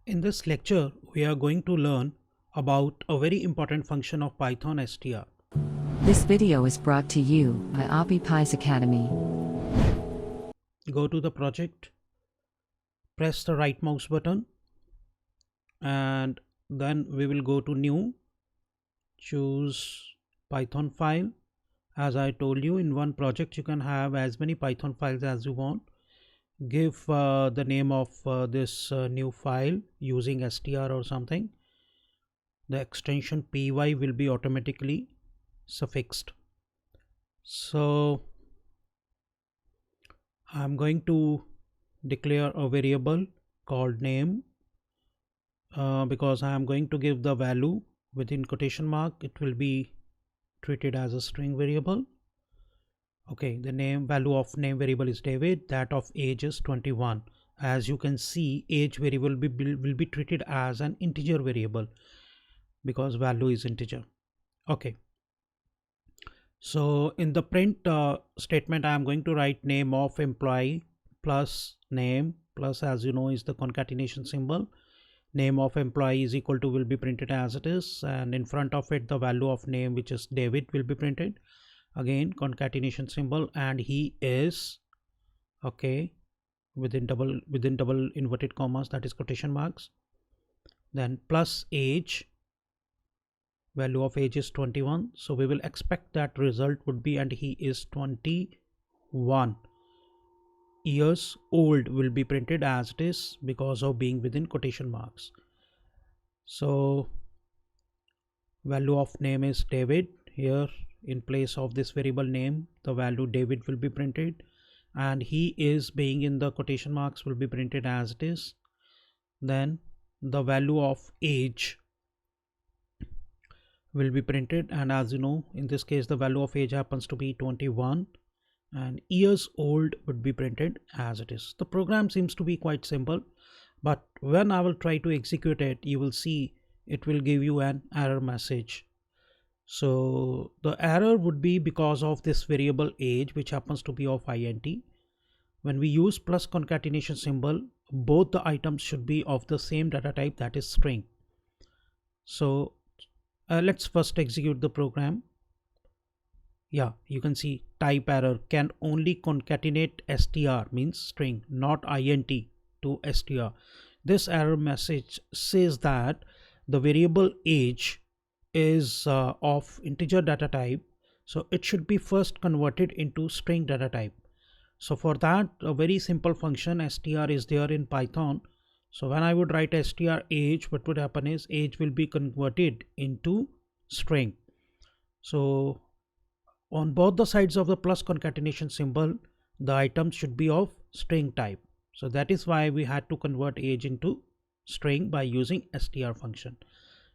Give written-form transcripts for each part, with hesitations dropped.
In this lecture, we are going to learn about a very important function of Python str. This video is brought to you by Appy Pie Academy. Go to the project, press the right mouse button, and then we will go to new, choose Python file. As I told you, in one project you can have as many Python files as you want. Give the name of this new file using str or something. The extension py will be automatically suffixed. So I'm going to declare a variable called name because I am going to give the value within quotation mark. It will be treated as a string variable. Okay, the value of name variable is David, that of age is 21. As you can see, age variable will be treated as an integer variable because value is integer. Okay, so in the print statement I am going to write name of employee plus name plus, as you know, is the concatenation symbol. Name of employee is equal to will be printed as it is, and in front of it the value of name, which is David, will be printed. Again concatenation symbol, and he is, okay, within double inverted commas, that is quotation marks. Then plus age, value of age is 21, so we will expect that result would be, and he is 21 years old will be printed as it is because of being within quotation marks. So value of name is David. Here in place of this variable name, the value David will be printed, and he is being in the quotation marks will be printed as it is. Then the value of age will be printed, and as you know, in this case the value of age happens to be 21, and years old would be printed as it is. The program seems to be quite simple, but when I will try to execute it, you will see it will give you an error message. So the error would be because of this variable age, which happens to be of int. When we use plus concatenation symbol, both the items should be of the same data type, that is string. So let's first execute the program. Yeah, you can see type error, can only concatenate str, means string, not int to str. This error message says that the variable age is of integer data type, so it should be first converted into string data type. So for that, a very simple function str is there in Python. So when I would write str age, what would happen is age will be converted into string. So on both the sides of the plus concatenation symbol, the items should be of string type. So that is why we had to convert age into string by using str function.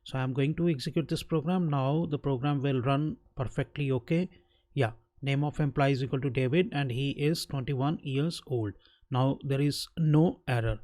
So I'm going to execute this program. Now the program will run perfectly okay. Yeah, name of employee is equal to David, and he is 21 years old. Now there is no error.